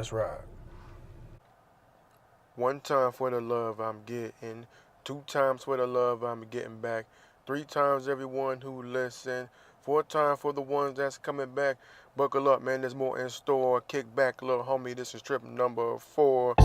Let's ride. One time for the love I'm getting, two times for the love I'm getting back, three times everyone who listen, four times for the ones that's coming back. Buckle up, man, there's more in store. Kick back, little homie, this is trip number 4.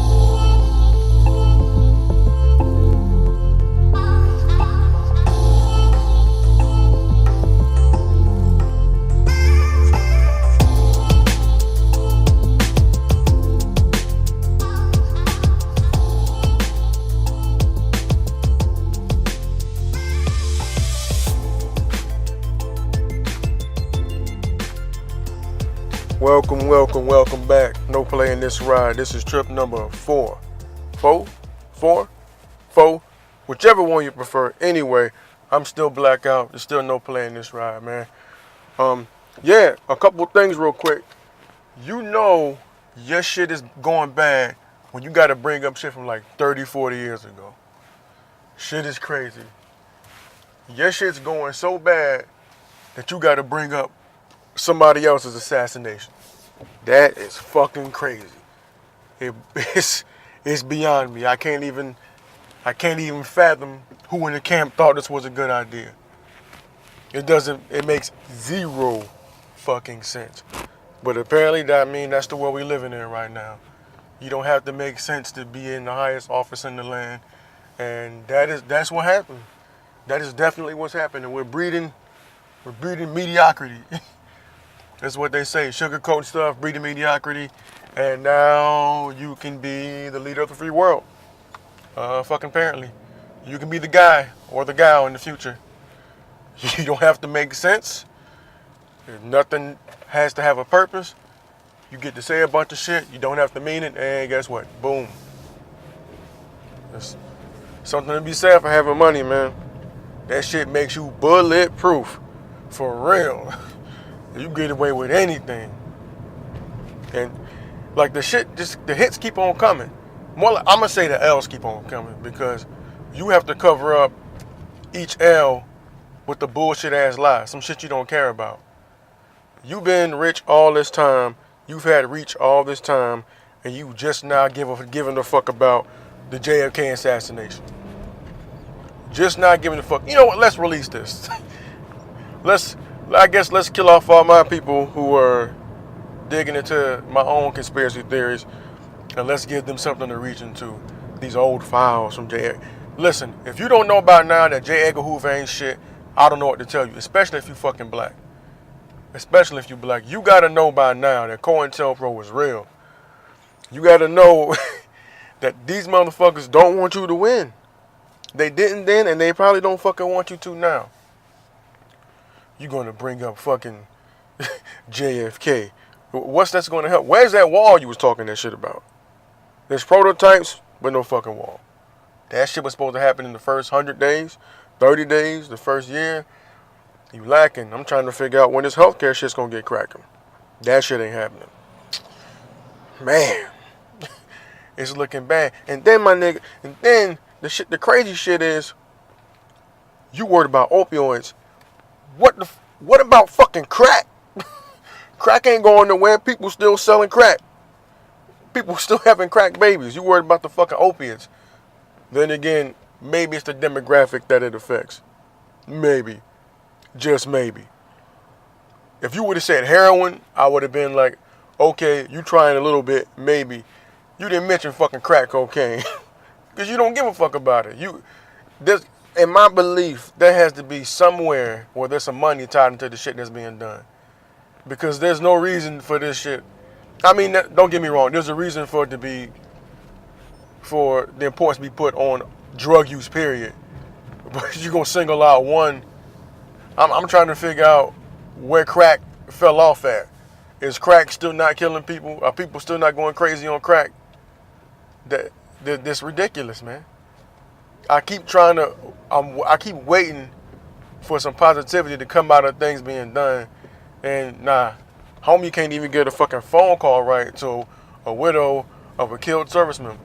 Welcome back. No play in this ride. This is trip number 4. 4? Whichever one you prefer. Anyway, I'm still blackout. There's still no play in this ride, man. Yeah, a couple things real quick. You know your shit is going bad when you got to bring up shit from like 30, 40 years ago. Shit is crazy. Your shit's going so bad that you got to bring up somebody else's assassination. That is fucking crazy. It's beyond me. I can't even fathom who in the camp thought this was a good idea. It makes zero fucking sense. But apparently that's the world we're living in right now. You don't have to make sense to be in the highest office in the land. And that's what happened. That is definitely what's happening. We're breeding mediocrity. That's what they say. Sugarcoat stuff, breeding mediocrity, and now you can be the leader of the free world. Fucking apparently. You can be the guy or the gal in the future. You don't have to make sense. Nothing has to have a purpose. You get to say a bunch of shit. You don't have to mean it, and guess what? Boom. There's something to be said for having money, man. That shit makes you bulletproof. For real. You get away with anything. And like the hits keep on coming. More like, I'm going to say the L's keep on coming because you have to cover up each L with the bullshit ass lie. Some shit you don't care about. You've been rich all this time. You've had reach all this time. And you just now giving a fuck about the JFK assassination. Just not giving a fuck. You know what? Let's release this. Let's kill off all my people who are digging into my own conspiracy theories, and let's give them something to reach into. These old files from J. Listen, if you don't know about now that J. Edgar Hoover ain't shit, I don't know what to tell you, especially if you fucking black. Especially if you black. You gotta know by now that COINTELPRO was real. You gotta know that these motherfuckers don't want you to win. They didn't then, and they probably don't fucking want you to now. You're going to bring up fucking JFK. What's that's going to help? Where's that wall you was talking that shit about? There's prototypes, but no fucking wall. That shit was supposed to happen in the first 100 days, 30 days, the first year. You lacking. I'm trying to figure out when this healthcare shit's going to get cracking. That shit ain't happening. Man. It's looking bad. And then, my nigga, the crazy shit is, you worried about opioids. What about fucking crack? Crack ain't going nowhere. People still selling crack. People still having crack babies. You worried about the fucking opiates. Then again, maybe it's the demographic that it affects. Maybe. Just maybe. If you would have said heroin, I would have been like, okay, you trying a little bit, maybe. You didn't mention fucking crack cocaine. Because you don't give a fuck about it. In my belief, there has to be somewhere where there's some money tied into the shit that's being done. Because there's no reason for this shit. I mean, don't get me wrong. There's a reason for the importance to be put on drug use, period. But you're going to single out one. I'm trying to figure out where crack fell off at. Is crack still not killing people? Are people still not going crazy on crack? That's ridiculous, man. I keep waiting for some positivity to come out of things being done. And nah, homie can't even get a fucking phone call right to a widow of a killed serviceman.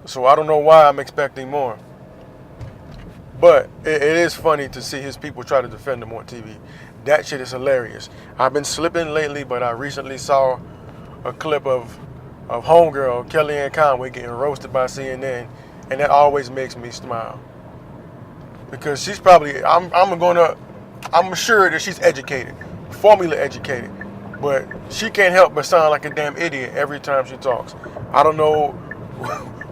So I don't know why I'm expecting more. But it is funny to see his people try to defend him on TV. That shit is hilarious. I've been slipping lately, but I recently saw a clip of of homegirl Kellyanne Conway getting roasted by CNN, and that always makes me smile because she's probably I'm sure that she's educated, formally educated, but she can't help but sound like a damn idiot every time she talks. I don't know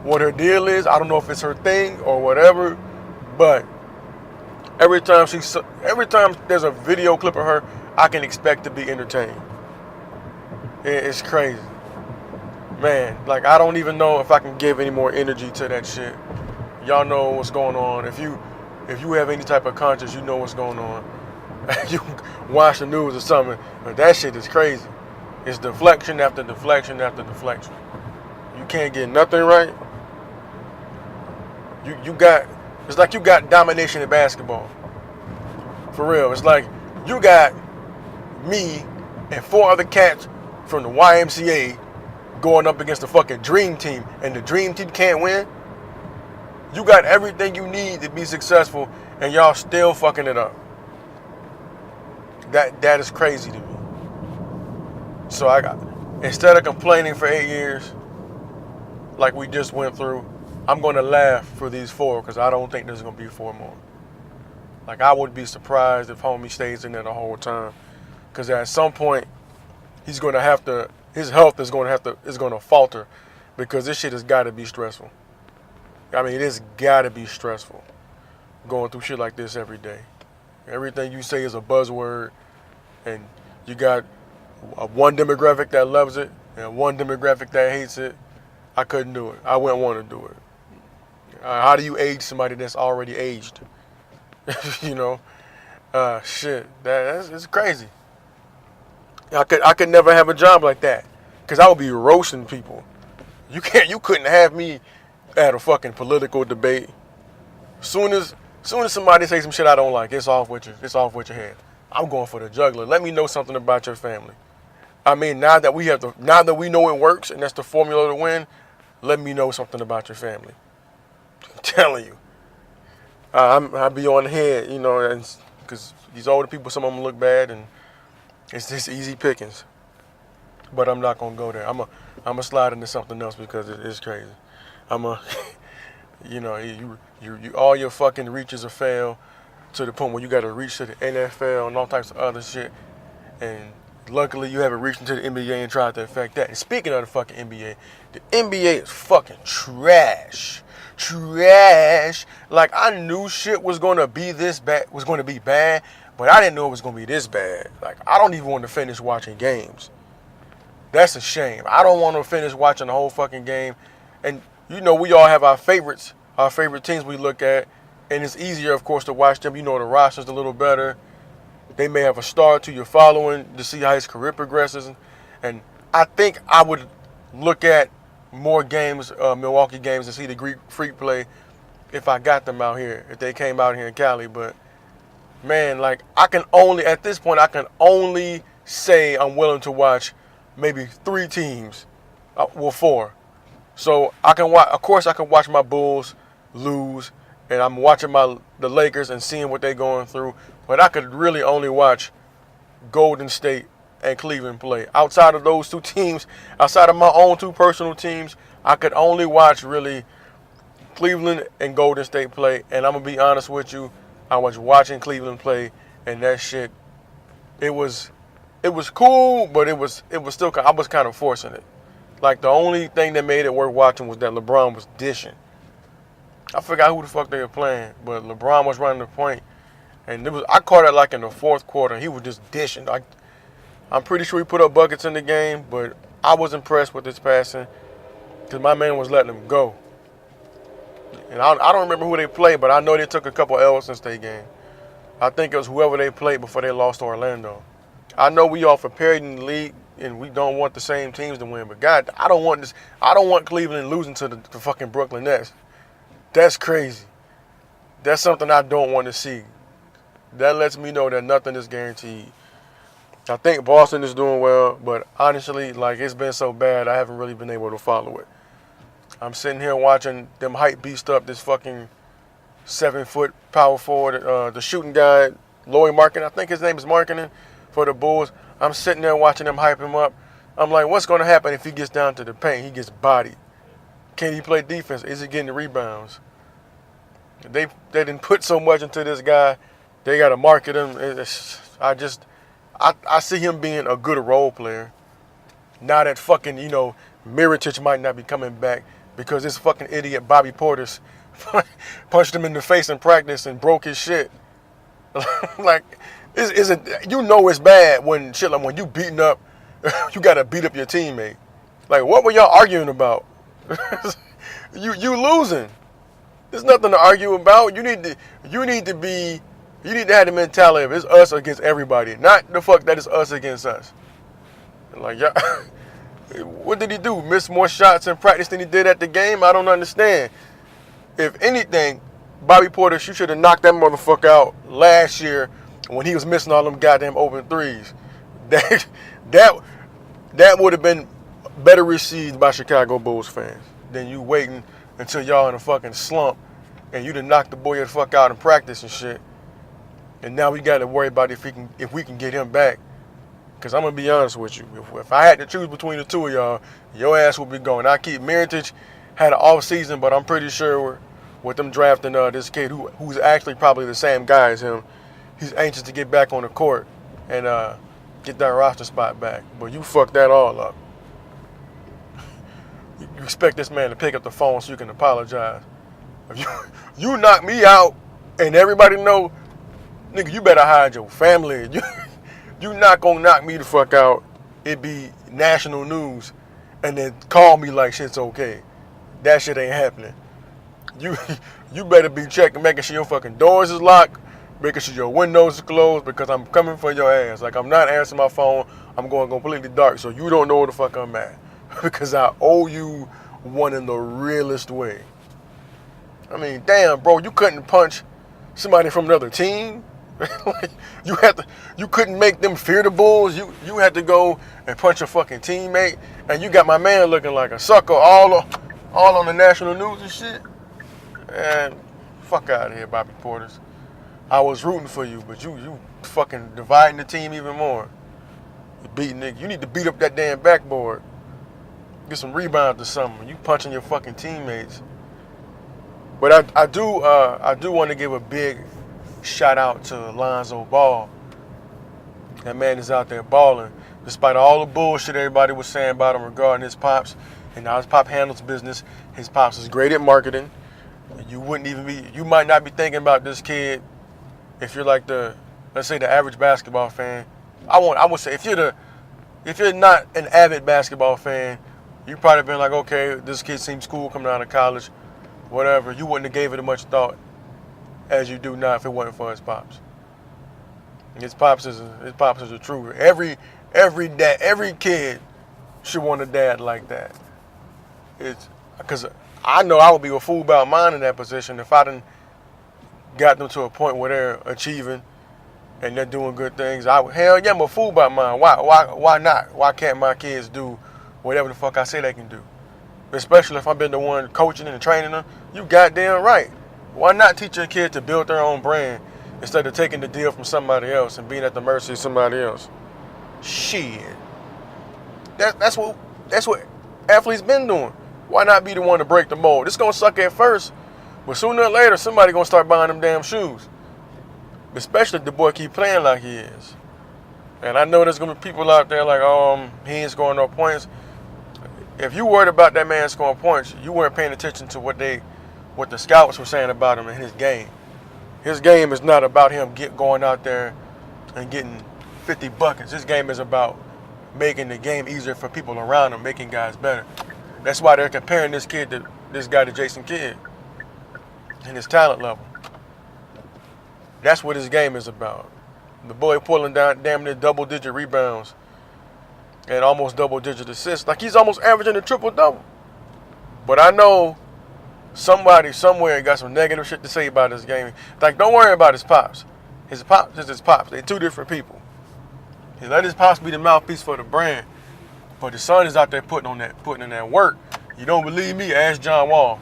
what her deal is. I don't know if it's her thing or whatever, but every time there's a video clip of her, I can expect to be entertained. It's crazy. Man, like I don't even know if I can give any more energy to that shit. Y'all know what's going on. If you have any type of conscience, you know what's going on. You watch the news or something, but that shit is crazy. It's deflection after deflection after deflection. You can't get nothing right. It's like you got domination in basketball. For real. It's like you got me and 4 other cats from the YMCA going up against the fucking dream team, and the dream team can't win. You got everything you need to be successful, and y'all still fucking it up. That is crazy to me. So instead of complaining for 8 years, like we just went through, I'm going to laugh for these 4 because I don't think there's going to be 4 more. Like I would be surprised if homie stays in there the whole time, because at some point his health is going to falter, because this shit has got to be stressful. I mean, it's got to be stressful going through shit like this every day. Everything you say is a buzzword, and you got one demographic that loves it and one demographic that hates it. I couldn't do it. I wouldn't want to do it. How do you age somebody that's already aged? You know, shit. It's crazy. I could never have a job like that, because I would be roasting people. You couldn't have me at a fucking political debate. Soon as somebody says some shit I don't like, it's off with you. It's off with your head. I'm going for the juggler. Let me know something about your family. I mean, now that we know it works and that's the formula to win, let me know something about your family. I'm telling you. I'll be on the head, you know, because these older people, some of them look bad, and it's just easy pickings. But I'm not gonna go there. I'm a slide into something else because it's crazy. You know, you all your fucking reaches are failed to the point where you got to reach to the NFL and all types of other shit. And luckily, you haven't reached into the NBA and tried to affect that. And speaking of the fucking NBA, the NBA is fucking trash. Trash. Like, I knew shit was gonna be bad, but I didn't know it was gonna be this bad. Like, I don't even want to finish watching games. That's a shame. I don't want to finish watching the whole fucking game. And you know, we all have our favorites, our favorite teams we look at, and it's easier, of course, to watch them. You know, the roster's a little better. They may have a star to your following to see how his career progresses. And I think I would look at more games, Milwaukee games, and see the Greek Freak play if I got them out here, if they came out here in Cali. But, man, like, at this point, I can only say I'm willing to watch maybe 3 teams, 4. So I can watch. Of course, I can watch my Bulls lose, and I'm watching the Lakers and seeing what they're going through. But I could really only watch Golden State and Cleveland play. Outside of those 2 teams, outside of my own 2 personal teams, I could only watch really Cleveland and Golden State play. And I'm gonna be honest with you, I was watching Cleveland play, and that shit, it was cool, but it was still, I was kind of forcing it. Like, the only thing that made it worth watching was that LeBron was dishing. I forgot who the fuck they were playing, but LeBron was running the point, and I caught it like in the 4th quarter. He was just dishing. I'm pretty sure he put up buckets in the game, but I was impressed with his passing because my man was letting him go. And I don't remember who they played, but I know they took a couple L's since they game. I think it was whoever they played before they lost to Orlando. I know we all prepared in the league, and we don't want the same teams to win. But God, I don't want Cleveland losing to the fucking Brooklyn Nets. That's crazy. That's something I don't want to see. That lets me know that nothing is guaranteed. I think Boston is doing well, but honestly, like, it's been so bad, I haven't really been able to follow it. I'm sitting here watching them hype beast up this fucking 7-foot power forward, the shooting guy, Laurie Markkinen. I think his name is Markkinen for the Bulls. I'm sitting there watching them hype him up. I'm like, what's going to happen if he gets down to the paint? He gets bodied. Can he play defense? Is he getting the rebounds? They didn't put so much into this guy. They got to market him. I see him being a good role player. Now that fucking, Mirotic might not be coming back because this fucking idiot Bobby Portis punched him in the face in practice and broke his shit. Like, it's bad when shit like when you beating up, you gotta beat up your teammate. Like, what were y'all arguing about? you losing. There's nothing to argue about. You need to have the mentality of it's us against everybody, not the fuck that it's us against us. Like, yeah, what did he do? Miss more shots in practice than he did at the game? I don't understand. If anything, Bobby Portis, you should have knocked that motherfucker out last year when he was missing all them goddamn open threes. That would have been better received by Chicago Bulls fans than you waiting until y'all in a fucking slump and you done knocked the boy the fuck out in practice and shit. And now we got to worry about if we can get him back. Because I'm going to be honest with you. If I had to choose between the two of y'all, your ass would be going. I keep Mirotic, had an off season, but I'm pretty sure with them drafting this kid who's actually probably the same guy as him, he's anxious to get back on the court and get that roster spot back. But you fucked that all up. You expect this man to pick up the phone so you can apologize. If you knock me out and everybody know, nigga, you better hide your family. You not gonna knock me the fuck out. It be national news and then call me like shit's okay. That shit ain't happening. You better be checking, making sure your fucking doors is locked, making sure your windows is closed, because I'm coming for your ass. Like, I'm not answering my phone. I'm going completely dark so you don't know where the fuck I'm at. Because I owe you one in the realest way. I mean, damn, bro, you couldn't punch somebody from another team. Like, you couldn't make them fear the Bulls. You had to go and punch a fucking teammate, and you got my man looking like a sucker all on the national news and shit. And fuck out of here, Bobby Portis. I was rooting for you, but you fucking dividing the team even more. You need to beat up that damn backboard. Get some rebounds or something. You punching your fucking teammates. But I do want to give a big shout out to Lonzo Ball. That man is out there balling. Despite all the bullshit everybody was saying about him regarding his pops, and how his pop handles business, his pops is great at marketing. You might not be thinking about this kid if you're like let's say the average basketball fan. I would say if you're not an avid basketball fan, you probably been like, okay, this kid seems cool coming out of college, whatever. You wouldn't have gave it as much thought as you do now if it wasn't for his pops. His pops is a true. Every kid should want a dad like that. It's because I know I would be a fool about mine in that position if I didn't got them to a point where they're achieving and they're doing good things. Hell yeah, I'm a fool about mine. Why not? Why can't my kids do whatever the fuck I say they can do? Especially if I've been the one coaching and training them. You goddamn right. Why not teach your kid to build their own brand instead of taking the deal from somebody else and being at the mercy of somebody else? Shit. That's what athletes been doing. Why not be the one to break the mold? It's gonna suck at first, but sooner or later somebody gonna start buying them damn shoes. Especially if the boy keep playing like he is. And I know there's gonna be people out there like, he ain't scoring no points. If you worried about that man scoring points, you weren't paying attention to what the scouts were saying about him in his game. His game is not about him going out there and getting 50 buckets. His game is about making the game easier for people around him, making guys better. That's why they're comparing this guy to Jason Kidd and his talent level. That's what his game is about. The boy pulling down damn near double-digit rebounds and almost double-digit assists. Like, he's almost averaging a triple-double. But I know somebody somewhere got some negative shit to say about his game. Like, don't worry about his pops. His pops is his pops. They're two different people. He let his pops be the mouthpiece for the brand. But his son is out there putting in that work. You don't believe me? Ask John Wall.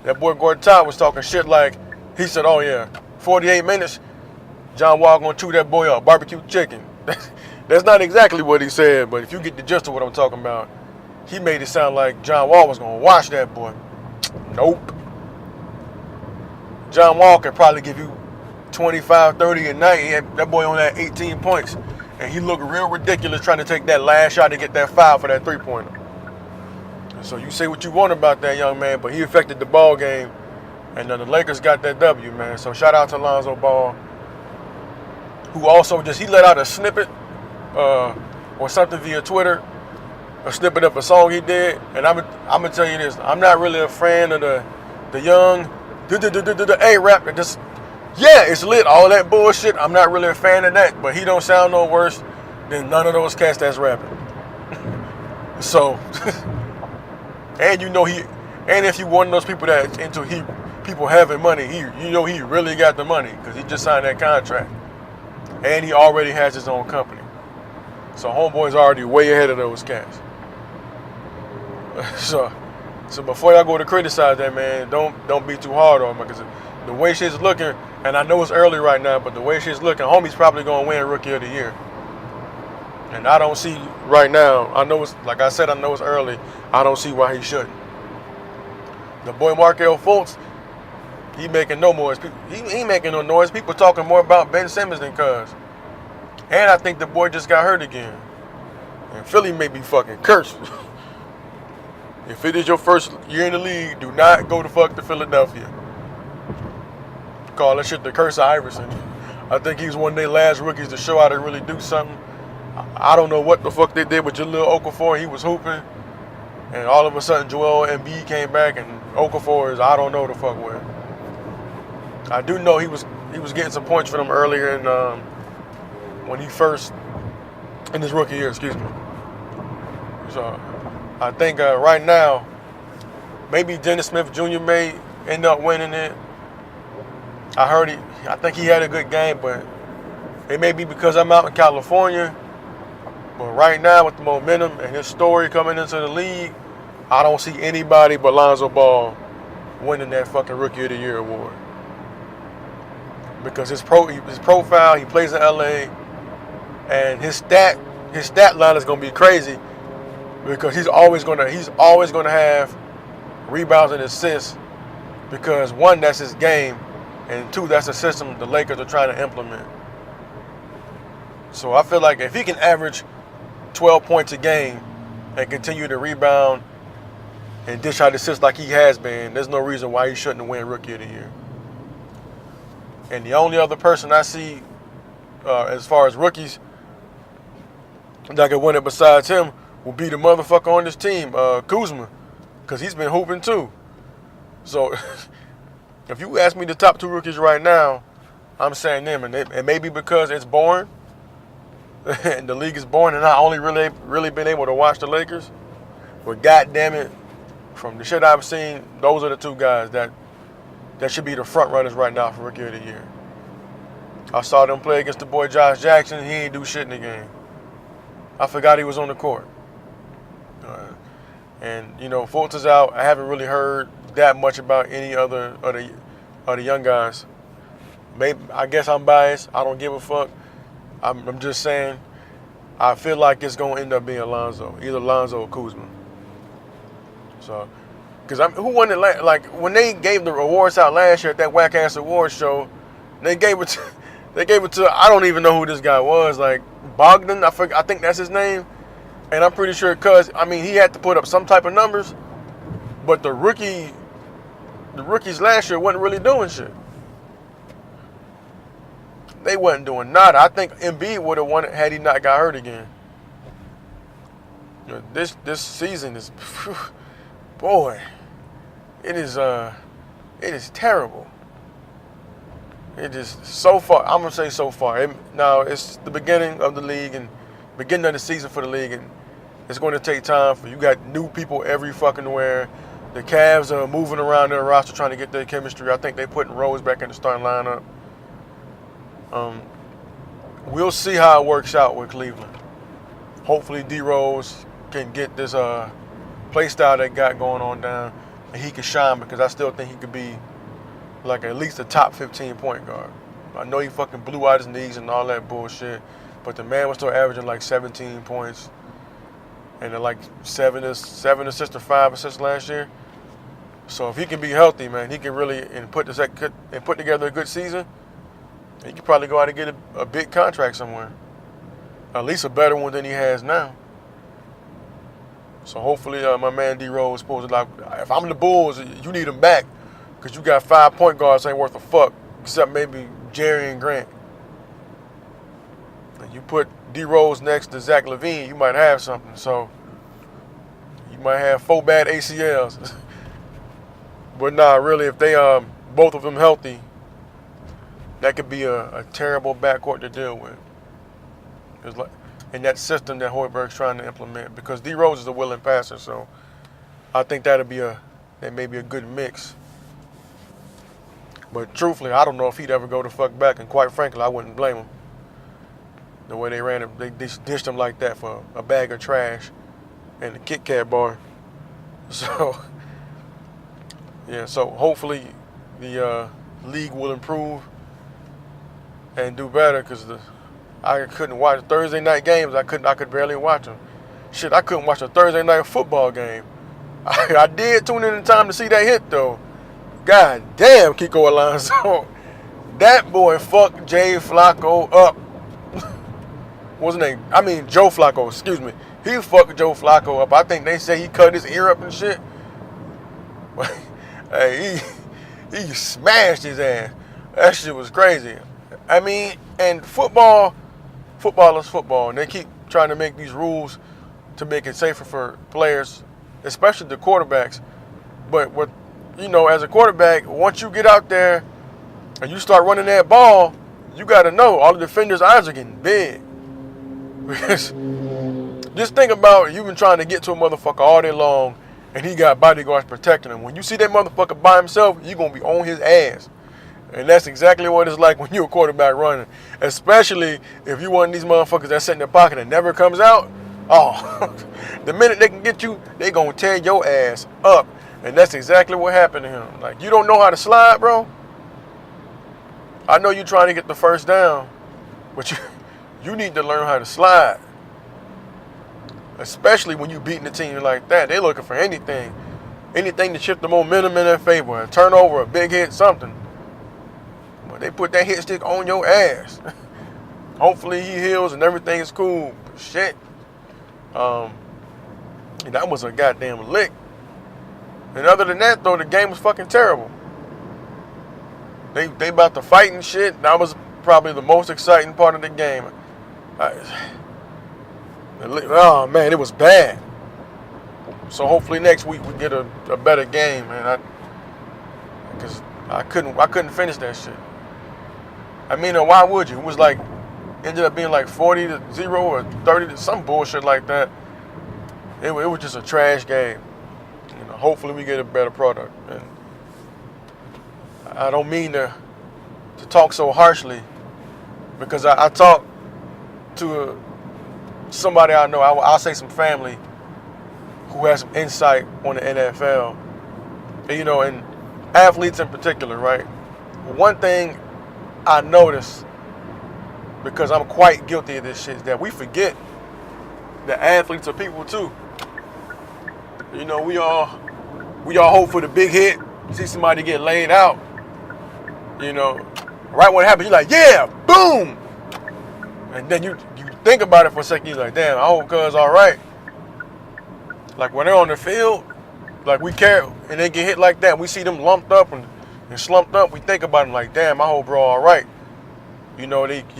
That boy Gordon Todd was talking shit like, he said, oh yeah, 48 minutes, John Wall gonna chew that boy up, barbecue chicken. That's not exactly what he said, but if you get the gist of what I'm talking about, he made it sound like John Wall was going to watch that boy. Nope. John Wall could probably give you 25, 30 a night. That boy only had 18 points. And he looked real ridiculous trying to take that last shot to get that foul for that three-pointer. So you say what you want about that young man, but he affected the ball game. And the Lakers got that W, man. So shout out to Lonzo Ball, who also he let out a snippet or something via Twitter, a snippet of a song he did. And I'm going to tell you this. I'm not really a fan of the young A-rap. Yeah, it's lit, all that bullshit. I'm not really a fan of that, but he don't sound no worse than none of those cats that's rapping. So, and if you one of those people that into people having money, he really got the money because he just signed that contract. And he already has his own company. So homeboy's already way ahead of those cats. So before y'all go to criticize that, man, don't be too hard on him because the way shit's looking, and I know it's early right now, but the way shit's looking, homie's probably going to win Rookie of the Year. And I don't see right now, I know it's, like I said, I know it's early, I don't see why he shouldn't. The boy Markelle Fultz, he making no noise. He making no noise. People talking more about Ben Simmons than Cuz. And I think the boy just got hurt again. And Philly may be fucking cursed. If it is your first year in the league, do not go to fuck to Philadelphia. Call that shit the curse of Iverson. I think he's one of their last rookies to show how to really do something. I don't know what the fuck they did with Jahlil Okafor. He was hooping. And all of a sudden, Joel Embiid came back, and Okafor is I don't know the fuck where. I do know he was getting some points for them earlier in when he first in his rookie year. Excuse me. So I think right now, maybe Dennis Smith Jr. may end up winning it. I think he had a good game, but it may be because I'm out in California. But right now, with the momentum and his story coming into the league, I don't see anybody but Lonzo Ball winning that fucking Rookie of the Year award. Because his profile, he plays in LA, and his stat line is gonna be crazy because he's always gonna have rebounds and assists because one, that's his game, and two, that's a system the Lakers are trying to implement. So I feel like if he can average 12 points a game and continue to rebound and dish out assists like he has been, there's no reason why he shouldn't win Rookie of the Year. And the only other person I see as far as rookies that could win it besides him will be the motherfucker on this team, Kuzma, because he's been hooping too. So if you ask me the top two rookies right now, I'm saying them. And maybe because it's boring, and the league is boring, and I only really been able to watch the Lakers. But goddamn it, from the shit I've seen, those are the two guys that should be the front runners right now for Rookie of the Year. I saw them play against the boy Josh Jackson. He ain't do shit in the game. I forgot he was on the court. And Fultz is out. I haven't really heard that much about any other of the young guys. Maybe I guess I'm biased. I don't give a fuck. I'm just saying. I feel like it's gonna end up being Lonzo, either Lonzo or Kuzma. So, because who won it? Like when they gave the awards out last year at that whack ass awards show, they gave it to I don't even know who this guy was. Like Bogdan, I think that's his name, and I'm pretty sure he had to put up some type of numbers, but the rookies last year wasn't really doing shit. They wasn't doing nada. I think Embiid would have won it had he not got hurt again. This season is, boy, it is terrible. It is so far. I'm gonna say so far. Now it's the beginning of the league and beginning of the season for the league, and it's going to take time. You got new people every fucking where. The Cavs are moving around their roster trying to get their chemistry. I think they're putting Rose back in the starting lineup. We'll see how it works out with Cleveland. Hopefully D Rose can get this play style they got going on down, and he can shine because I still think he could be like at least a top 15 point guard. I know he fucking blew out his knees and all that bullshit, but the man was still averaging like 17 points and then like seven assists or 5 assists last year. So if he can be healthy, man, he can really put together a good season. He could probably go out and get a big contract somewhere, at least a better one than he has now. So hopefully my man D Rose is supposed to, like, if I'm the Bulls, you need him back because you got 5 point guards ain't worth a fuck except maybe Jerry and Grant. And you put D Rose next to Zach LaVine, you might have something. So you might have 4 bad ACLs. But nah, really, if they both of them healthy, that could be a terrible backcourt to deal with. It's like in that system that Hoiberg's trying to implement, because D Rose is a willing passer, so I think that may be a good mix. But truthfully, I don't know if he'd ever go the fuck back, and quite frankly, I wouldn't blame him. The way they ran him, they dished him like that for a bag of trash and a Kit Kat bar. So yeah, so hopefully the league will improve and do better, because I couldn't watch Thursday night games. I could barely watch them. Shit, I couldn't watch a Thursday night football game. I did tune in time to see that hit though. God damn, Kiko Alonso. That boy fucked Jay Flacco up. What's his name? I mean Joe Flacco, excuse me. He fucked Joe Flacco up. I think they say he cut his ear up and shit. Hey, he smashed his ass. That shit was crazy. I mean, and football is football, and they keep trying to make these rules to make it safer for players, especially the quarterbacks. But as a quarterback, once you get out there and you start running that ball, you got to know all the defenders' eyes are getting big. Because just think about you been trying to get to a motherfucker all day long, and he got bodyguards protecting him. When you see that motherfucker by himself, you're going to be on his ass. And that's exactly what it's like when you're a quarterback running. Especially if you're one of these motherfuckers that sit in their pocket and never comes out. Oh, the minute they can get you, they going to tear your ass up. And that's exactly what happened to him. Like, you don't know how to slide, bro? I know you're trying to get the first down, but you need to learn how to slide. Especially when you beating a team like that. They're looking for anything. Anything to shift the momentum in their favor. A turnover, a big hit, something. But they put that hit stick on your ass. Hopefully he heals and everything is cool. But shit. That was a goddamn lick. And other than that, though, the game was fucking terrible. They about to fight and shit. That was probably the most exciting part of the game. Oh man, it was bad. So hopefully next week we get a better game, man. Because I couldn't finish that shit. I mean, why would you? It was like ended up being like 40-0 or 30 some bullshit like that. It was just a trash game. Hopefully we get a better product. And I don't mean to talk so harshly, because I talked to somebody I know. I'll say some family who has some insight on the NFL. And athletes in particular, right? One thing I notice, because I'm quite guilty of this shit, is that we forget that athletes are people too. We all hope for the big hit, see somebody get laid out. Right when it happens, you're like, yeah, boom. And then you think about it for a second, you're like, damn, I hope cuz all right. Like when they're on the field, like we care, and they get hit like that, we see them lumped up and slumped up, we think about them like, damn, I hope bro all right. You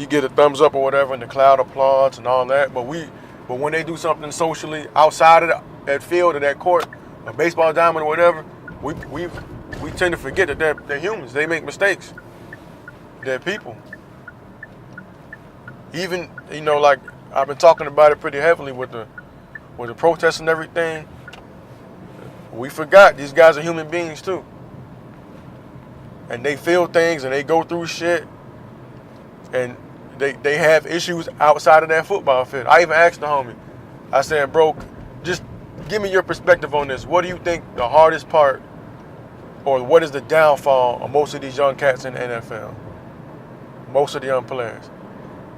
get a thumbs up or whatever, and the crowd applauds and all that. But when they do something socially outside of that field or that court, a baseball diamond or whatever, we tend to forget that they're humans. They make mistakes. They're people. Even like I've been talking about it pretty heavily with the protests and everything. We forgot these guys are human beings too, and they feel things and they go through shit, and they have issues outside of that football field. I even asked the homie. I said, bro, just give me your perspective on this. What do you think the hardest part, or what is the downfall of most of these young cats in the NFL? Most of the young players.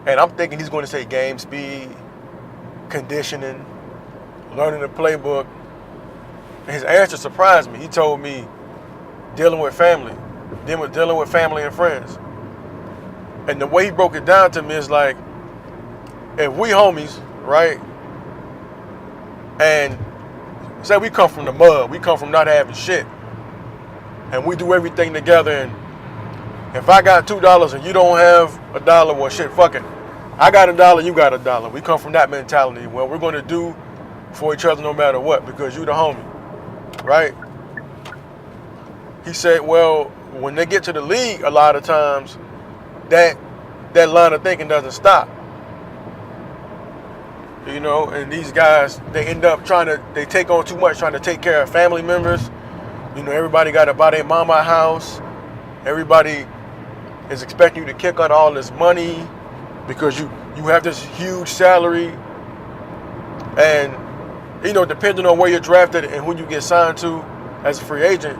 And I'm thinking he's going to say game speed, conditioning, learning the playbook. His answer surprised me. He told me dealing with family and friends. And the way he broke it down to me is like, if we homies, right? And say we come from the mud, we come from not having shit, and we do everything together. And if I got $2 and you don't have $1, well, shit, fuck it. I got $1, you got $1. We come from that mentality. Well, we're going to do for each other no matter what because you the homie, right? He said, well, when they get to the league, a lot of times that line of thinking doesn't stop. You know, and these guys, they end up they take on too much, trying to take care of family members. You know, everybody got to buy their mama a house. Everybody is expecting you to kick out all this money because you have this huge salary. And, you know, depending on where you're drafted and who you get signed to as a free agent,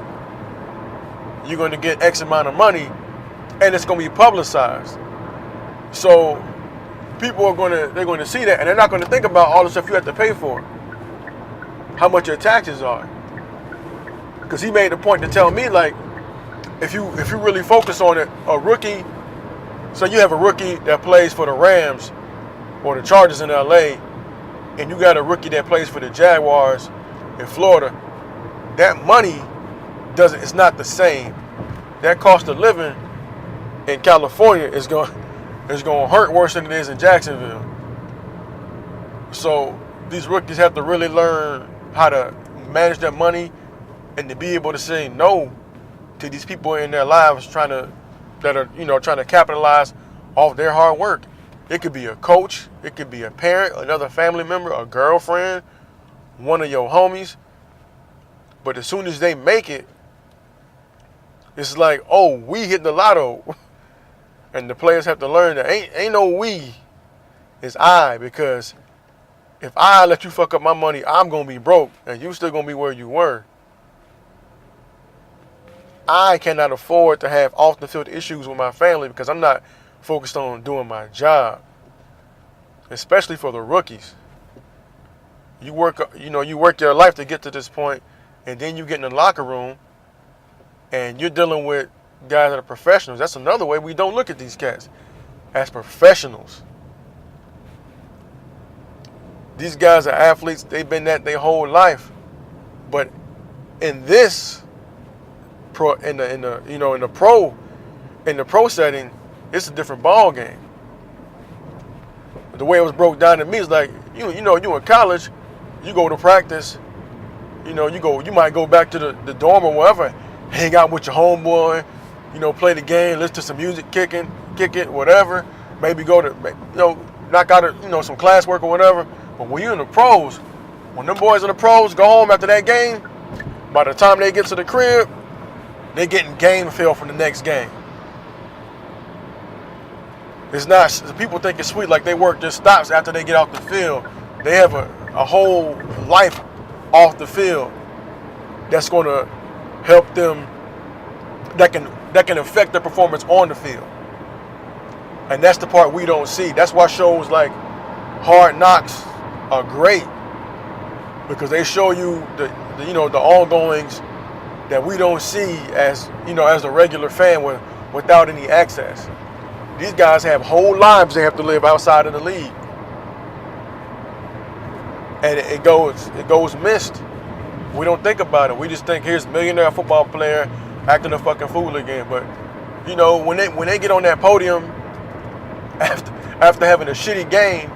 you're going to get X amount of money, and it's going to be publicized. So people are they're going to see that, and they're not going to think about all the stuff you have to pay for, how much your taxes are. Because he made the point to tell me, like, if you really focus on it, a rookie, so you have a rookie that plays for the Rams or the Chargers in LA, and you got a rookie that plays for the Jaguars in Florida, that money it's not the same. That cost of living in California is going to hurt worse than it is in Jacksonville. So these rookies have to really learn how to manage their money and to be able to say no to these people in their lives trying to capitalize off their hard work. It could be a coach, it could be a parent, another family member, a girlfriend, one of your homies. But as soon as they make it, it's like, oh, we hit the lotto. And the players have to learn that ain't no we, it's I. Because if I let you fuck up my money, I'm going to be broke and you still going to be where you were. I cannot afford to have off the field issues with my family because I'm not focused on doing my job. Especially for the rookies. You work your life to get to this point, and then you get in the locker room and you're dealing with guys that are professionals. That's another way we don't look at these cats as professionals. These guys are athletes. They've been that their whole life. But in this in the pro setting, it's a different ball game. The way it was broke down to me is like, you in college, you go to practice, you might go back to the dorm or wherever, hang out with your homeboy, play the game, listen to some music, kick it, whatever. Maybe go to, knock out, some classwork or whatever. But when you're in the pros, when them boys in the pros go home after that game, by the time they get to the crib, they're getting game film from the next game. It's not, people think it's sweet, like they work just stops after they get off the field. They have a whole life off the field that's going to help them, that can affect their performance on the field. And that's the part we don't see. That's why shows like Hard Knocks are great, because they show you the ongoings that we don't see as a regular fan without any access. These guys have whole lives they have to live outside of the league, and it goes missed. We don't think about it. We just think, here's a millionaire football player acting a fucking fool again. But when they get on that podium after having a shitty game,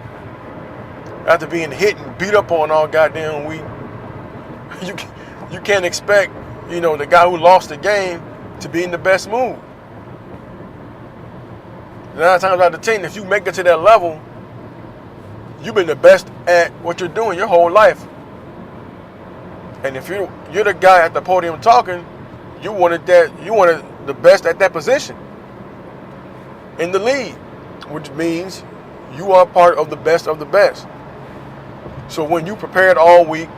after being hit and beat up on all goddamn week, you can't expect the guy who lost the game to be in the best mood. 9 times out of 10, if you make it to that level, you've been the best at what you're doing your whole life. And if you're the guy at the podium talking, you wanted the best at that position in the league, which means you are part of the best of the best. So when you prepared all week,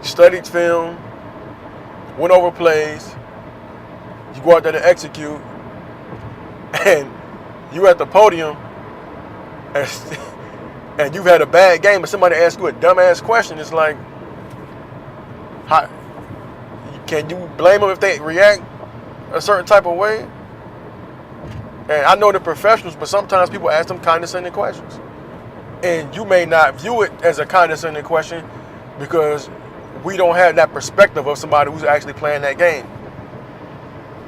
studied film, went over plays, you go out there to execute, and you at the podium and, and you've had a bad game, and somebody asks you a dumbass question, it's like, how, can you blame them if they react a certain type of way? And I know they're professionals, but sometimes people ask them condescending questions. And you may not view it as a condescending question because we don't have that perspective of somebody who's actually playing that game,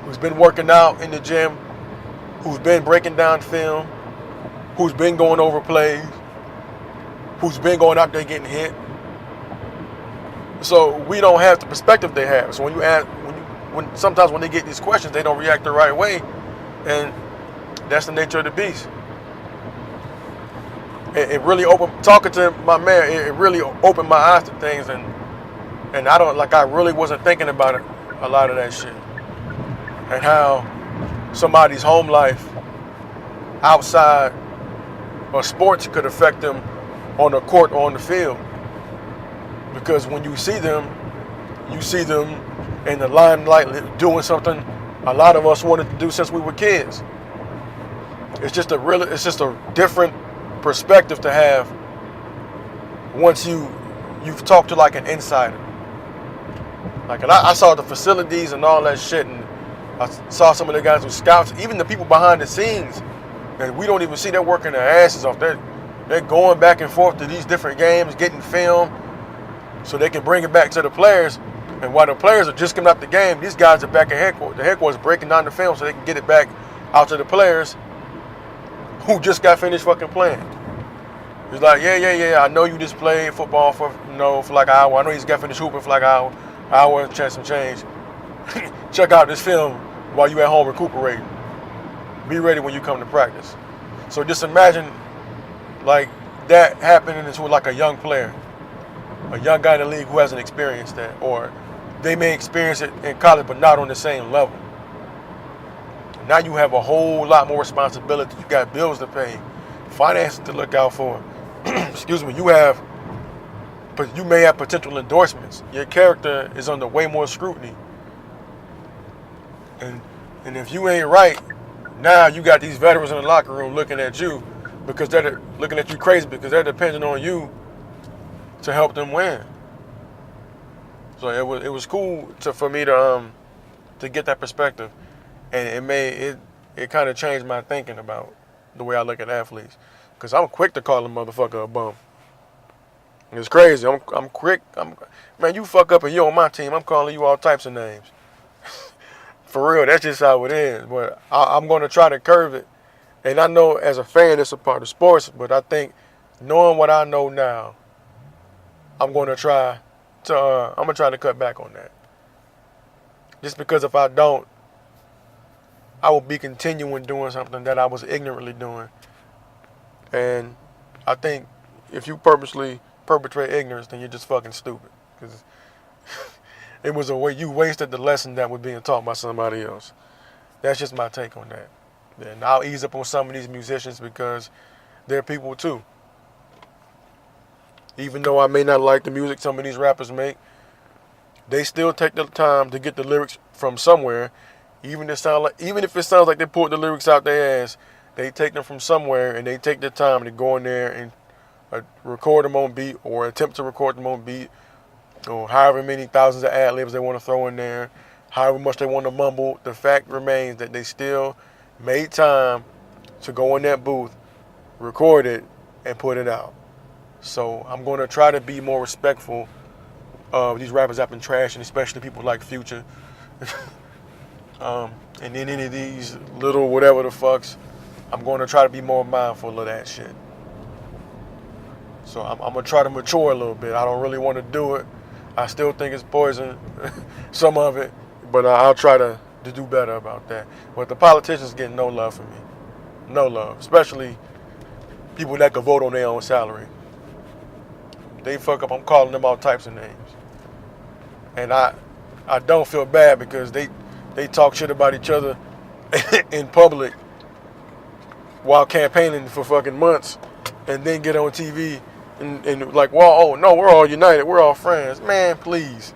who's been working out in the gym, who's been breaking down film, who's been going over plays, who's been going out there getting hit. So we don't have the perspective they have. So when you ask, sometimes when they get these questions, they don't react the right way, and that's the nature of the beast. It really opened, talking to my man, it really opened my eyes to things, and I really wasn't thinking about it, a lot of that shit, and how somebody's home life outside of sports could affect them on the court or on the field. Because when you see them in the limelight doing something a lot of us wanted to do since we were kids. It's just a different perspective to have once you've talked to like an insider. Like, and I saw the facilities and all that shit, and I saw some of the guys who scouts, even the people behind the scenes, and we don't even see, they're working their asses off. They're going back and forth to these different games, getting film, so they can bring it back to the players. And while the players are just coming out the game, these guys are back at headquarters. The headquarters breaking down the film so they can get it back out to the players who just got finished fucking playing. He's like, yeah, I know you just played football for like an hour. I know you just got finished hooping for like an hour and some change. Check out this film while you at home recuperating. Be ready when you come to practice. So just imagine like that happening to like a young player, a young guy in the league who hasn't experienced that, or they may experience it in college but not on the same level. Now you have a whole lot more responsibility. You got bills to pay, finances to look out for. Excuse me. But you may have potential endorsements. Your character is under way more scrutiny. And if you ain't right, now you got these veterans in the locker room looking at you because they're looking at you crazy because they're depending on you to help them win. So it was cool for me to get that perspective, and it kind of changed my thinking about the way I look at athletes, because I'm quick to call a motherfucker a bum. It's crazy. I'm quick. Man, you fuck up and you're on my team, I'm calling you all types of names. For real, that's just how it is. But I'm going to try to curve it. And I know as a fan it's a part of sports, but I think knowing what I know now, I'm going to try to cut back on that. Just because if I don't, I will be continuing doing something that I was ignorantly doing. And I think if you purposely perpetrate ignorance, then you're just fucking stupid. Because it was a way you wasted the lesson that was being taught by somebody else. That's just my take on that. And I'll ease up on some of these musicians because they're people too. Even though I may not like the music some of these rappers make, they still take the time to get the lyrics from somewhere. Even if it sounds like they pulled the lyrics out their ass, they take them from somewhere, and they take the time to go in there and record them on beat, or attempt to record them on beat, or however many thousands of ad-libs they want to throw in there, however much they want to mumble. The fact remains that they still made time to go in that booth, record it, and put it out. So I'm going to try to be more respectful of these rappers I've been trashing, especially people like Future. And then any of these little whatever the fucks, I'm going to try to be more mindful of that shit. So I'm going to try to mature a little bit. I don't really want to do it. I still think it's poison, some of it, but I'll try to do better about that. But the politicians get no love from me. No love. Especially people that can vote on their own salary. They fuck up, I'm calling them all types of names. And I don't feel bad because they talk shit about each other in public while campaigning for fucking months, and then get on TV and like, well, oh no, we're all united, we're all friends. Man, please.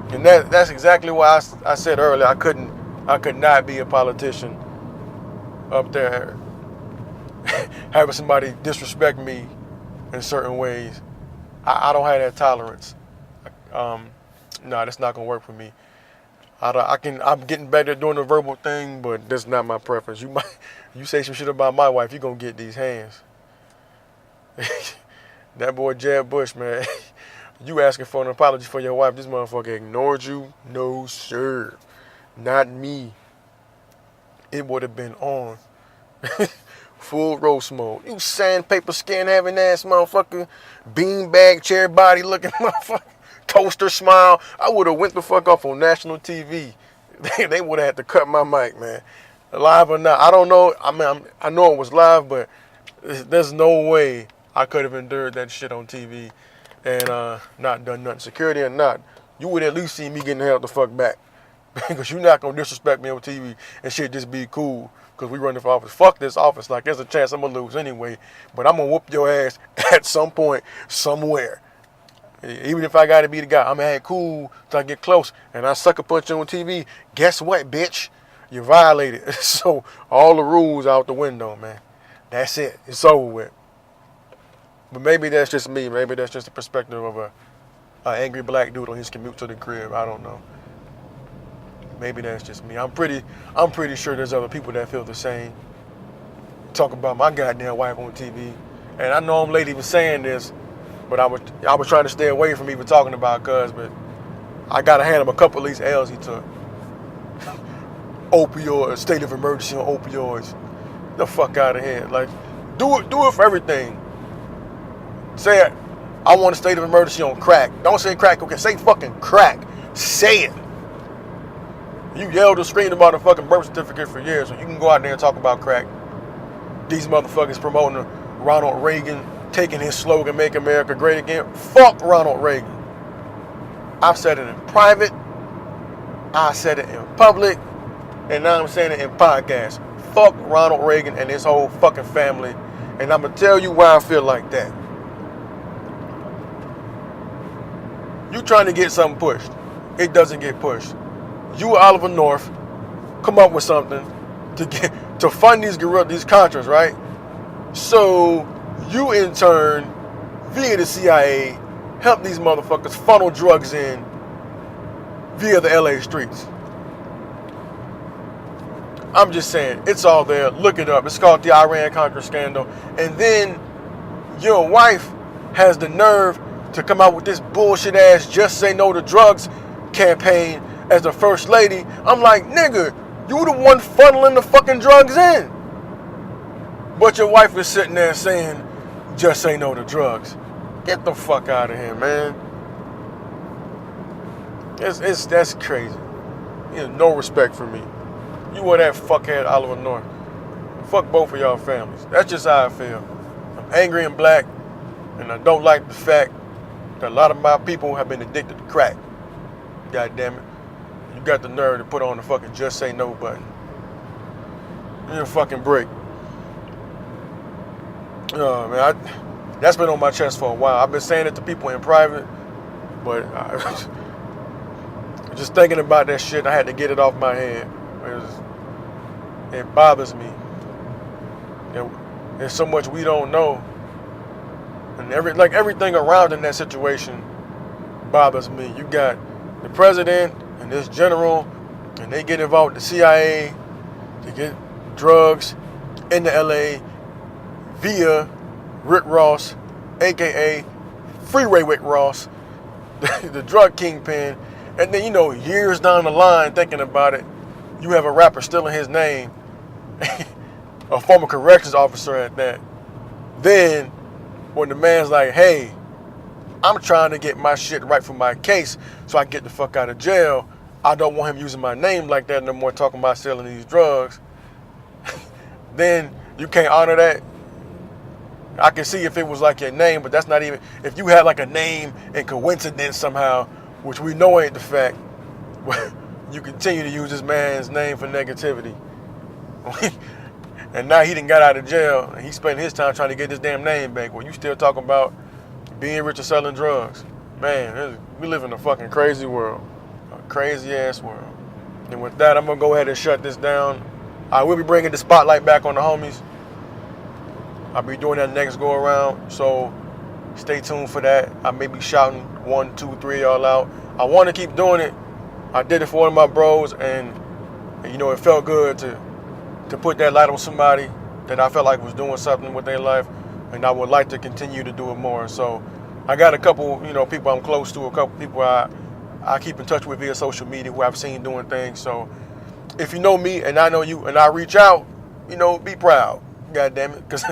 And that's exactly why I said earlier I could not be a politician up there having somebody disrespect me in certain ways. I don't have that tolerance. No, that's not gonna work for me. I'm getting better at doing the verbal thing, but that's not my preference. You say some shit about my wife, you gonna get these hands. That boy Jeb Bush, man. You asking for an apology for your wife, this motherfucker ignored you? No, sir. Not me. It would have been on. Full roast mode. You sandpaper skin having ass motherfucker. Beanbag chair body looking motherfucker. Toaster smile. I would have went the fuck off on national TV. They would have had to cut my mic, man. Live or not. I don't know. I mean, I know it was live, but there's no way I could have endured that shit on TV and not done nothing. Security or not, you would at least see me getting held the fuck back. Because you're not going to disrespect me on TV and shit just be cool because we running for office. Fuck this office. Like, there's a chance I'm going to lose anyway. But I'm going to whoop your ass at some point, somewhere. Even if I got to be the guy, I'm going to act cool till I get close. And I sucker punch you on TV. Guess what, bitch? You violated. So, all the rules out the window, man. That's it. It's over with. But maybe that's just me. Maybe that's just the perspective of a angry black dude on his commute to the crib. I don't know. Maybe that's just me. I'm pretty sure there's other people that feel the same. Talk about my goddamn wife on TV. And I know I'm late even saying this, but I was trying to stay away from even talking about cuz, but I gotta hand him a couple of these L's he took. Opioid, state of emergency on opioids. The fuck out of here. Like, do it for everything. Say it. I want a state of emergency on crack. Don't say crack, okay, say fucking crack. Say it. You yelled and screamed about a fucking birth certificate for years, so you can go out there and talk about crack. These motherfuckers promoting Ronald Reagan, taking his slogan, Make America Great Again. Fuck Ronald Reagan. I've said it in private, I said it in public, and now I'm saying it in podcasts. Fuck Ronald Reagan and his whole fucking family, and I'm going to tell you why I feel like that. You trying to get something pushed. It doesn't get pushed. You, Oliver North, come up with something to fund these contras, right? So you in turn, via the CIA, help these motherfuckers funnel drugs in via the LA streets. I'm just saying, it's all there. Look it up. It's called the Iran-Contra scandal. And then your wife has the nerve to come out with this bullshit ass "Just Say No to Drugs" campaign as the first lady. I'm like, nigga, you the one funneling the fucking drugs in. But your wife is sitting there saying, "Just say no to drugs." Get the fuck out of here, man. That's crazy. You have no respect for me. You are that fuckhead Oliver North. Fuck both of y'all families. That's just how I feel. I'm angry and black, and I don't like the fact that a lot of my people have been addicted to crack. God damn it. You got the nerve to put on the fucking "Just Say No" button. You're a fucking break. Oh, man, that's been on my chest for a while. I've been saying it to people in private, but just thinking about that shit, I had to get it off my head. It bothers me. There's so much we don't know, and everything around in that situation bothers me. You got the president and this general, and they get involved with the CIA to get drugs into LA via Rick Ross, aka Freeway Rick Ross, the drug kingpin. And then, years down the line, thinking about it, you have a rapper stealing his name, a former corrections officer at that. Then, when the man's like, "Hey, I'm trying to get my shit right for my case so I can get the fuck out of jail. I don't want him using my name like that no more, talking about selling these drugs." Then you can't honor that. I can see if it was like your name, but that's not even, if you had like a name and coincidence somehow, which we know ain't the fact, you continue to use this man's name for negativity. And now he done got out of jail and he spent his time trying to get his damn name back. Well, you still talking about being rich and selling drugs. Man, we live in a fucking crazy world. A crazy ass world. And with that, I'm going to go ahead and shut this down. I will be bringing the spotlight back on the homies. I'll be doing that next go around, so stay tuned for that. I may be shouting 1, 2, 3 y'all out. I want to keep doing it. I did it for one of my bros, and you know, it felt good to put that light on somebody that I felt like was doing something with their life, and I would like to continue to do it more. So I got a couple, you know, people I'm close to, a couple people I keep in touch with via social media who I've seen doing things. So if you know me and I know you and I reach out, you know, be proud. God damn it, because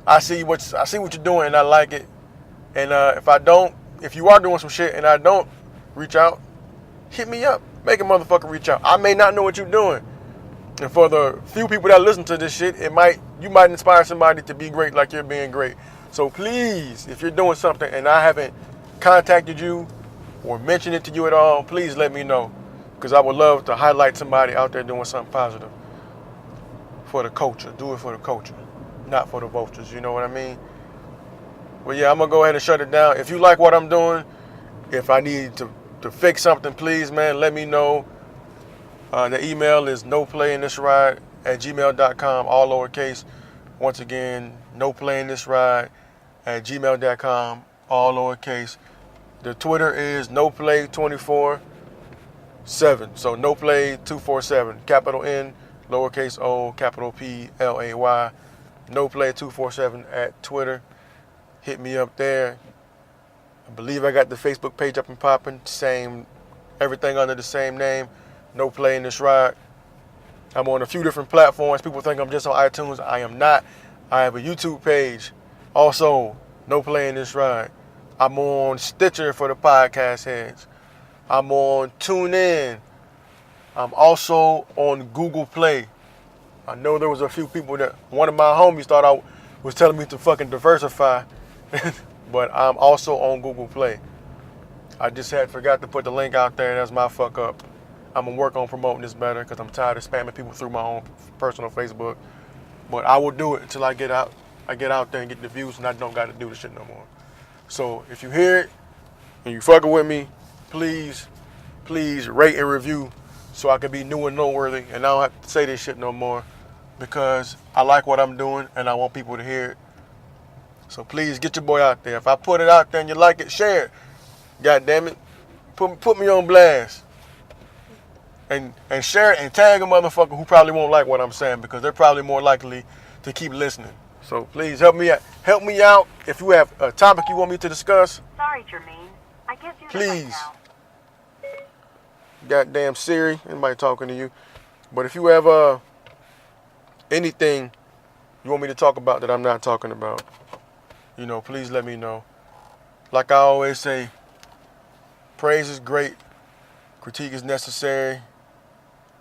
I see what you're doing and I like it. And if you are doing some shit and I don't reach out, hit me up. Make a motherfucker reach out. I may not know what you're doing. And for the few people that listen to this shit, you might inspire somebody to be great like you're being great. So please, if you're doing something and I haven't contacted you or mentioned it to you at all, please let me know. Because I would love to highlight somebody out there doing something positive for the culture. Do it for the culture, not for the vultures. You know what I mean? Well, yeah, I'm going to go ahead and shut it down. If you like what I'm doing, if I need to fix something, please, man, let me know. The email is noplayinthisride@gmail.com, all lowercase. Once again, noplayinthisride@gmail.com, all lowercase. The Twitter is noplay247. So noplay247, capital N, lowercase o, capital P, LAY. Noplay247 at Twitter. Hit me up there. I believe I got the Facebook page up and popping. Everything under the same name. No Play in This Ride. I'm on a few different platforms. People think I'm just on iTunes. I am not. I have a YouTube page. Also, No Play in This Ride. I'm on Stitcher for the podcast heads. I'm on TuneIn. I'm also on Google Play. I know there was a few people that one of my homies thought I was telling me to fucking diversify. But I'm also on Google Play. I just forgot to put the link out there. That's my fuck up. I'm going to work on promoting this better because I'm tired of spamming people through my own personal Facebook. But I will do it until I get out there and get the views and I don't got to do the shit no more. So if you hear it and you fucking with me, please rate and review so I can be new and noteworthy and I don't have to say this shit no more because I like what I'm doing and I want people to hear it. So please get your boy out there. If I put it out there and you like it, share it. God damn it. Put me on blast. And share it and tag a motherfucker who probably won't like what I'm saying because they're probably more likely to keep listening. So please help me out. Help me out. If you have a topic you want me to discuss. Sorry, Jermaine. I can't do that please. right now. Goddamn Siri, anybody talking to you. But if you have anything you want me to talk about that I'm not talking about, you know, please let me know. Like I always say, praise is great. Critique is necessary.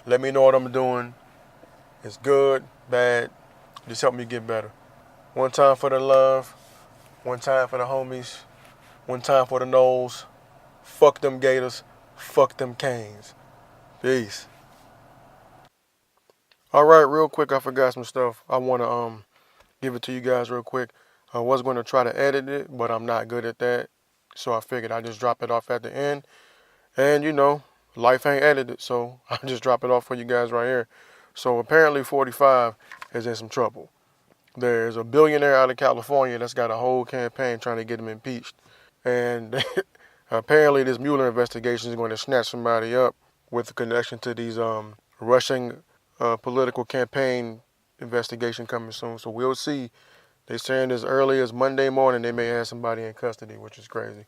Let me know what I'm doing. It's good, bad. Just help me get better. One time for the love. One time for the homies. One time for the Knowles. Fuck them Gators. Fuck them Canes. Peace. All right, real quick, I forgot some stuff. I want to give it to you guys real quick. I was going to try to edit it, but I'm not good at that. So I figured I'd just drop it off at the end. And, you know, life ain't edited, so I'll just drop it off for you guys right here. So apparently 45 is in some trouble. There's a billionaire out of California that's got a whole campaign trying to get him impeached. And apparently this Mueller investigation is going to snatch somebody up with a connection to these Russian political campaign investigation coming soon. So we'll see. They're saying as early as Monday morning they may have somebody in custody, which is crazy.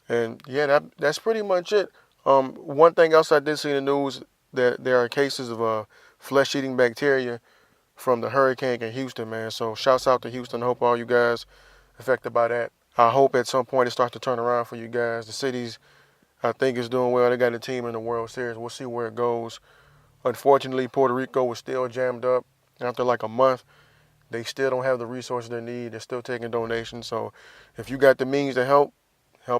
And yeah, that's pretty much it. One thing else I did see in the news that there are cases of flesh-eating bacteria from the hurricane in Houston, man. So shouts out to Houston. I hope all you guys affected by that. I hope at some point it starts to turn around for you guys. The cities, I think, is doing well. They got a team in the World Series. We'll see where it goes. Unfortunately, Puerto Rico was still jammed up after like a month. They still don't have the resources they need. They're still taking donations. So if you got the means to help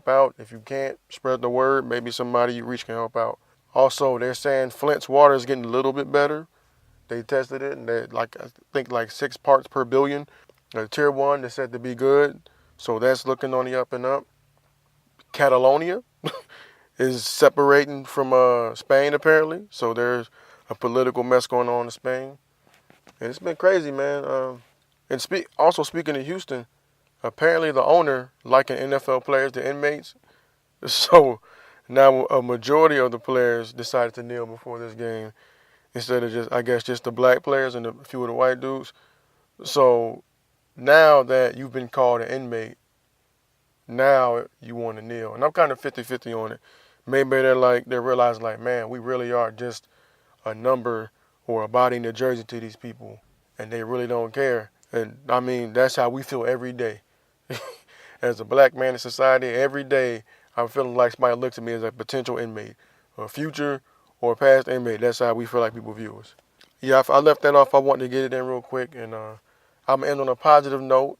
out. If you can't, spread the word. Maybe somebody you reach can help out. Also, they're saying Flint's water is getting a little bit better. They tested it, and I think 6 parts per billion. Tier 1 is said to be good. So that's looking on the up and up. Catalonia is separating from Spain, apparently. So there's a political mess going on in Spain. And it's been crazy, man. And also speaking of Houston, apparently the owner liking NFL players, the inmates. So now a majority of the players decided to kneel before this game instead of just, I guess, just the black players and a few of the white dudes. So now that you've been called an inmate, now you want to kneel. And I'm kind of 50-50 on it. Maybe they're realizing like, man, we really are just a number or a body in the jersey to these people, and they really don't care. And I mean, that's how we feel every day. As a black man in society, every day I'm feeling like somebody looks at me as a potential inmate, a future or past inmate. That's how we feel like people view us. Yeah, I left that off. I wanted to get it in real quick, and I'm gonna end on a positive note.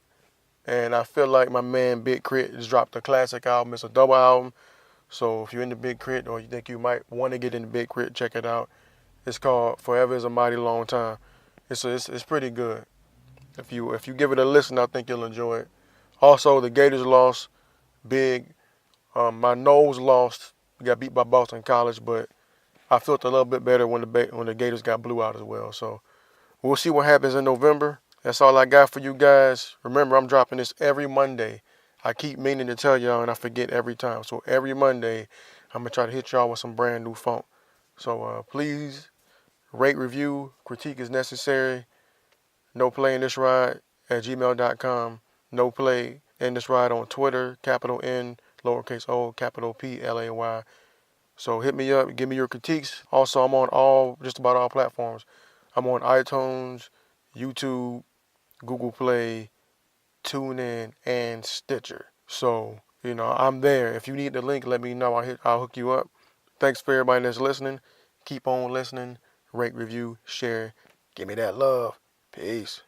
And I feel like my man Big Crit just dropped a classic album. It's a double album. So if you're into Big Crit or you think you might want to get into Big Crit, check it out. It's called Forever Is a Mighty Long Time. It's pretty good. If you give it a listen, I think you'll enjoy it. Also, the Gators lost big. My Noles lost. We got beat by Boston College, but I felt a little bit better when the Gators got blew out as well. So we'll see what happens in November. That's all I got for you guys. Remember, I'm dropping this every Monday. I keep meaning to tell y'all, and I forget every time. So every Monday, I'm going to try to hit y'all with some brand new funk. So please rate, review, critique is necessary. noplayinthisride@gmail.com. noplayinthisride on Twitter, capital N, lowercase o, capital P-L-A-Y. So hit me up, give me your critiques. Also, I'm on just about all platforms. I'm on iTunes, YouTube, Google Play, TuneIn, and Stitcher. So, I'm there. If you need the link, let me know. I'll hook you up. Thanks for everybody that's listening. Keep on listening. Rate, review, share. Give me that love. Peace.